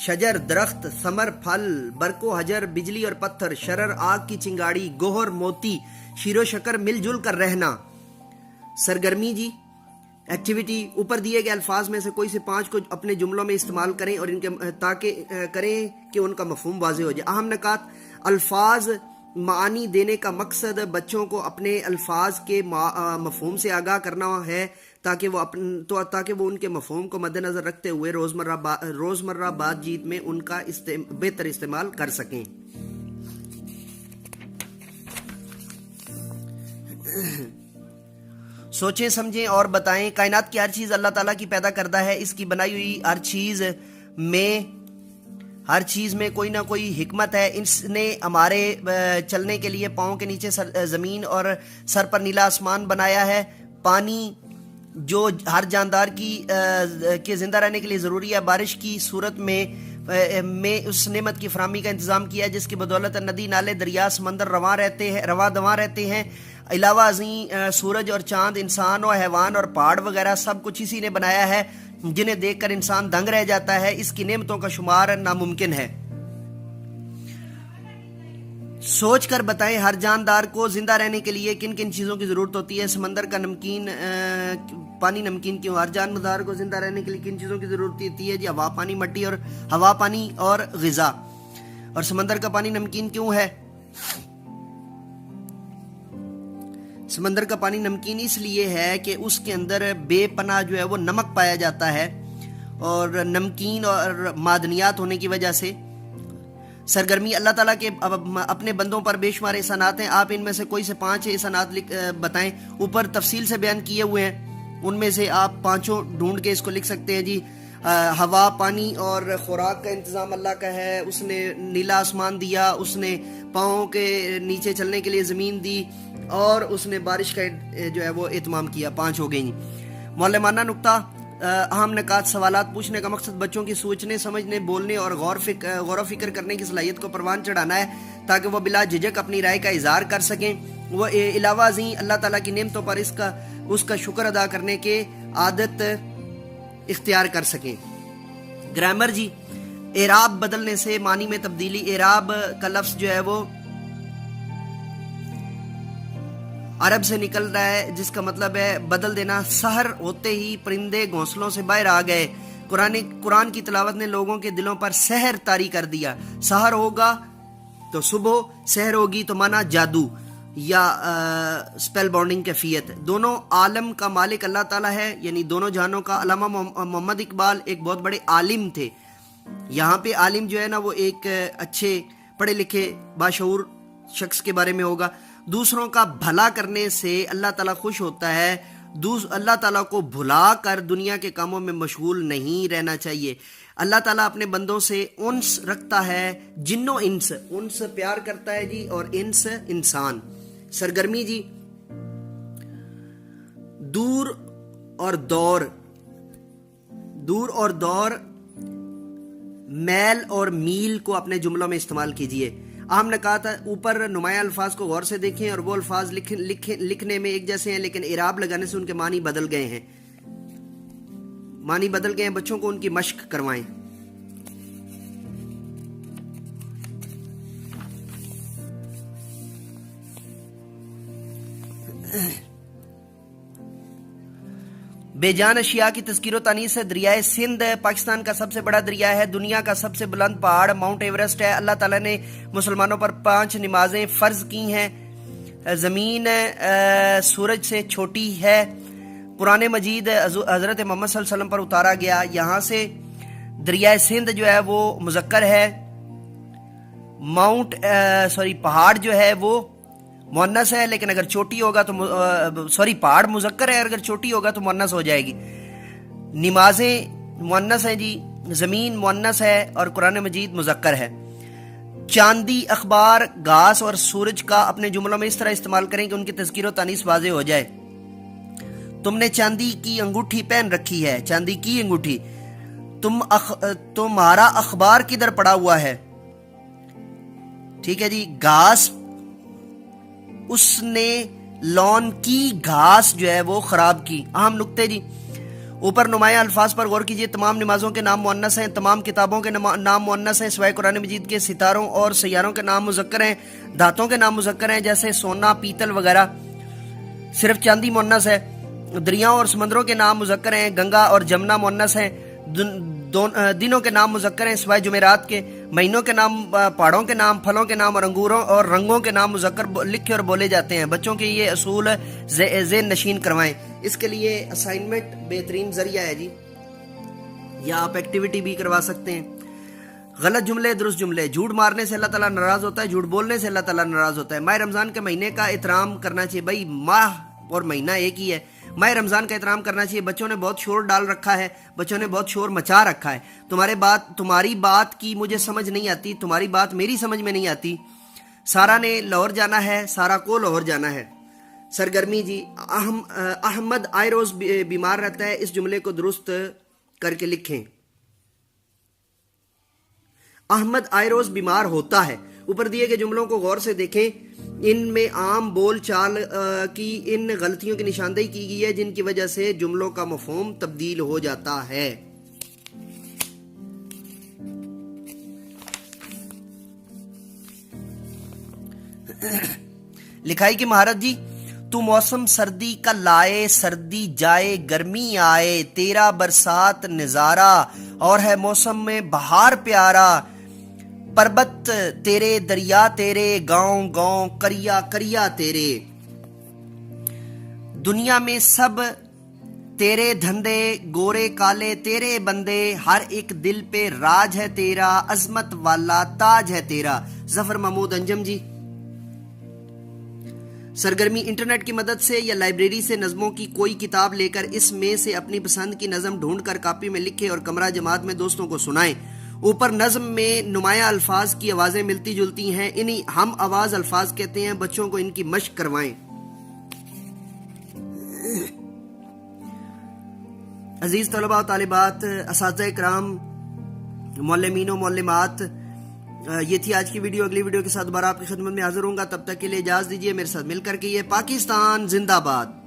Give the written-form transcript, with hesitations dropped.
شجر درخت، ثمر پھل، برق و حجر بجلی اور پتھر، شرر آگ کی چنگاڑی، گوہر موتی، شیر و شکر مل جل کر رہنا۔ سرگرمی جی ایکٹیویٹی، اوپر دیے گئے الفاظ میں سے کوئی سے 5 کو اپنے جملوں میں استعمال کریں اور ان کے تاکہ کریں کہ ان کا مفہوم واضح ہو جائے۔ اہم نکات: الفاظ معانی دینے کا مقصد بچوں کو اپنے الفاظ کے مفہوم سے آگاہ کرنا ہے تاکہ وہ ان کے مفہوم کو مد نظر رکھتے ہوئے روزمرہ بات چیت میں ان کا بہتر استعمال کر سکیں۔ سوچیں سمجھیں اور بتائیں۔ کائنات کی ہر چیز اللہ تعالیٰ کی پیدا کردہ ہے۔ اس کی بنائی ہوئی ہر چیز میں کوئی نہ کوئی حکمت ہے۔ اس نے ہمارے چلنے کے لیے پاؤں کے نیچے زمین اور سر پر نیلا آسمان بنایا ہے۔ پانی جو ہر جاندار کے زندہ رہنے کے لیے ضروری ہے، بارش کی صورت میں اس نعمت کی فراہمی کا انتظام کیا ہے جس کی بدولت ندی، نالے، دریا، سمندر رواں دواں رہتے ہیں۔ علاوہ ازیں سورج اور چاند، انسان اور حیوان اور پہاڑ وغیرہ سب کچھ اسی نے بنایا ہے جنہیں دیکھ کر انسان دنگ رہ جاتا ہے۔ اس کی نعمتوں کا شمار ناممکن ہے۔ سوچ کر بتائیں ہر جاندار کو زندہ رہنے کے لیے کن کن چیزوں کی ضرورت ہوتی ہے۔ سمندر کا پانی نمکین کیوں؟ ہر جاندار کو زندہ رہنے کے لیے کن چیزوں کی ضرورت ہوتی ہے جی؟ ہوا، پانی اور غذا۔ اور سمندر کا پانی نمکین کیوں ہے؟ سمندر کا پانی نمکین اس لیے ہے کہ اس کے اندر بے پناہ جو ہے وہ نمک پایا جاتا ہے، اور نمکین اور معدنیات ہونے کی وجہ سے۔ سرگرمی: اللہ تعالیٰ کے اپنے بندوں پر بے شمار احسانات ہیں، آپ ان میں سے کوئی سے 5 احسانات بتائیں۔ اوپر تفصیل سے بیان کیے ہوئے ہیں، ان میں سے آپ 5 ڈھونڈ کے اس کو لکھ سکتے ہیں جی۔ ہوا، پانی اور خوراک کا انتظام اللہ کا ہے۔ اس نے نیلا آسمان دیا، اس نے پاؤں کے نیچے چلنے کے لیے زمین دی، اور اس نے بارش کا جو ہے وہ اہتمام کیا۔ 5 ہو گئی۔ معلمانہ نقطہ: اہم نکات۔ سوالات پوچھنے کا مقصد بچوں کی سوچنے، سمجھنے، بولنے اور غور و فکر کرنے کی صلاحیت کو پروان چڑھانا ہے تاکہ وہ بلا جھجک اپنی رائے کا اظہار کر سکیں۔ وہ علاوہ ازیں اللہ تعالیٰ کی نعمتوں پر اس کا شکر ادا کرنے کے عادت اختیار کر سکیں۔ گرامر جی اعراب بدلنے سے معنی میں تبدیلی۔ اعراب کا لفظ جو ہے وہ عرب سے نکل رہا ہے جس کا مطلب ہے بدل دینا۔ سحر ہوتے ہی پرندے گھونسلوں سے باہر آ گئے۔ قرآن کی تلاوت نے لوگوں کے دلوں پر سحر طاری کر دیا۔ سحر ہوگا تو صبح، سحر ہوگی تو مانا جادو یا سپیل باؤنڈنگ کیفیت۔ دونوں عالم کا مالک اللہ تعالیٰ ہے، یعنی دونوں جہانوں کا۔ علامہ محمد اقبال ایک بہت بڑے عالم تھے۔ یہاں پہ عالم جو ہے نا وہ ایک اچھے پڑھے لکھے باشعور شخص کے بارے میں ہوگا۔ دوسروں کا بھلا کرنے سے اللہ تعالیٰ خوش ہوتا ہے۔ اللہ تعالیٰ کو بھلا کر دنیا کے کاموں میں مشغول نہیں رہنا چاہیے۔ اللہ تعالیٰ اپنے بندوں سے انس رکھتا ہے، جن و انس پیار کرتا ہے جی، اور انس انسان۔ سرگرمی جی دور اور دور میل اور میل کو اپنے جملوں میں استعمال کیجئے۔ اہم نکات: اوپر نمایاں الفاظ کو غور سے دیکھیں اور وہ الفاظ لکھنے میں ایک جیسے ہیں لیکن اعراب لگانے سے ان کے معنی بدل گئے ہیں۔ بچوں کو ان کی مشق کروائیں۔ بے جان اشیاء کی تذکیر و تانیث سے دریائے سندھ پاکستان کا سب سے بڑا دریا ہے۔ دنیا کا سب سے بلند پہاڑ ماؤنٹ ایورسٹ ہے۔ اللہ تعالیٰ نے مسلمانوں پر 5 نمازیں فرض کی ہیں۔ زمین سورج سے چھوٹی ہے۔ قرآن مجید حضرت محمد صلی اللہ علیہ وسلم پر اتارا گیا۔ یہاں سے دریائے سندھ جو ہے وہ مذکر ہے۔ پہاڑ جو ہے وہ مؤنث ہے، لیکن اگر چوٹی ہوگا تو پہاڑ مذکر ہے، اگر چوٹی ہوگا تو مؤنث ہو جائے گی۔ نمازیں مؤنث ہیں جی، زمین مؤنث ہے اور قرآن مجید مذکر ہے۔ چاندی، اخبار، گھاس اور سورج کا اپنے جملوں میں اس طرح استعمال کریں کہ ان کی تذکیر و تانیث واضح ہو جائے۔ تم نے چاندی کی انگوٹھی پہن رکھی ہے، چاندی کی انگوٹھی۔ تمہارا اخبار کدھر پڑا ہوا ہے؟ ٹھیک ہے جی۔ گھاس، اس نے لون کی گھاس جو ہے وہ خراب کی۔ اہم نقطے جی، اوپر نمایاں الفاظ پر غور کیجیے. تمام نمازوں کے نام مؤنث ہیں, تمام کتابوں کے نام مؤنث ہیں, سوائے قرآن مجید کے. ستاروں اور سیاروں کے نام مذکر ہیں, دھاتوں کے نام مذکر ہیں جیسے سونا, پیتل وغیرہ. صرف چاندی مؤنث ہے. دریاؤں اور سمندروں کے نام مذکر ہیں, گنگا اور جمنا مؤنث ہیں. دنوں کے نام مذکر ہیں سوائے جمعرات کے. مہینوں کے نام, پہاڑوں کے نام, پھلوں کے نام اور انگوروں اور رنگوں کے نام مذکر لکھے اور بولے جاتے ہیں. بچوں کے یہ اصول ذہن نشین کروائیں. اس کے لیے اسائنمنٹ بہترین ذریعہ ہے جی, یا آپ ایکٹیویٹی بھی کروا سکتے ہیں. غلط جملے, درست جملے. جھوٹ مارنے سے اللہ تعالیٰ ناراض ہوتا ہے, جھوٹ بولنے سے اللہ تعالیٰ ناراض ہوتا ہے. ماہ رمضان کے مہینے کا احترام کرنا چاہیے. بھائی ماہ اور مہینہ ایک ہی ہے. ماہ رمضان کا احترام کرنا چاہیے. بچوں نے بہت شور ڈال رکھا ہے, بچوں نے بہت شور مچا رکھا ہے. تمہاری بات کی مجھے سمجھ نہیں آتی, تمہاری بات میری سمجھ میں نہیں آتی. سارا نے لاہور جانا ہے, سارا کو لاہور جانا ہے. سرگرمی جی. احمد آئے روز بیمار رہتا ہے. اس جملے کو درست کر کے لکھیں. احمد آئے روز بیمار ہوتا ہے. اوپر دیے گئے جملوں کو غور سے دیکھیں. ان میں عام بول چال کی ان غلطیوں کی نشاندہی کی گئی ہے جن کی وجہ سے جملوں کا مفہوم تبدیل ہو جاتا ہے. لکھائی کی مہارت جی. تو موسم سردی کا لائے, سردی جائے, گرمی آئے, تیرا برسات نظارہ, اور ہے موسم میں بہار پیارا. پربت تیرے, دریا تیرے, گاؤں گاؤں, کریا کریا تیرے. دنیا میں سب تیرے دھندے, گورے کالے تیرے بندے, ہر ایک دل پہ راج ہے تیرا, عظمت والا تاج ہے تیرا. ظفر محمود انجم جی. سرگرمی. انٹرنیٹ کی مدد سے یا لائبریری سے نظموں کی کوئی کتاب لے کر اس میں سے اپنی پسند کی نظم ڈھونڈ کر کاپی میں لکھیں اور کمرہ جماعت میں دوستوں کو سنائیں. اوپر نظم میں نمایاں الفاظ کی آوازیں ملتی جلتی ہیں, انہی ہم آواز الفاظ کہتے ہیں. بچوں کو ان کی مشق کروائیں. عزیز طلباء و طالبات, اساتذہ اکرام, معلمین و معلمات, یہ تھی آج کی ویڈیو. اگلی ویڈیو کے ساتھ دوبارہ آپ کی خدمت میں حاضر ہوں گا. تب تک کے لیے اجازت دیجیے. میرے ساتھ مل کر کے یہ پاکستان زندہ باد.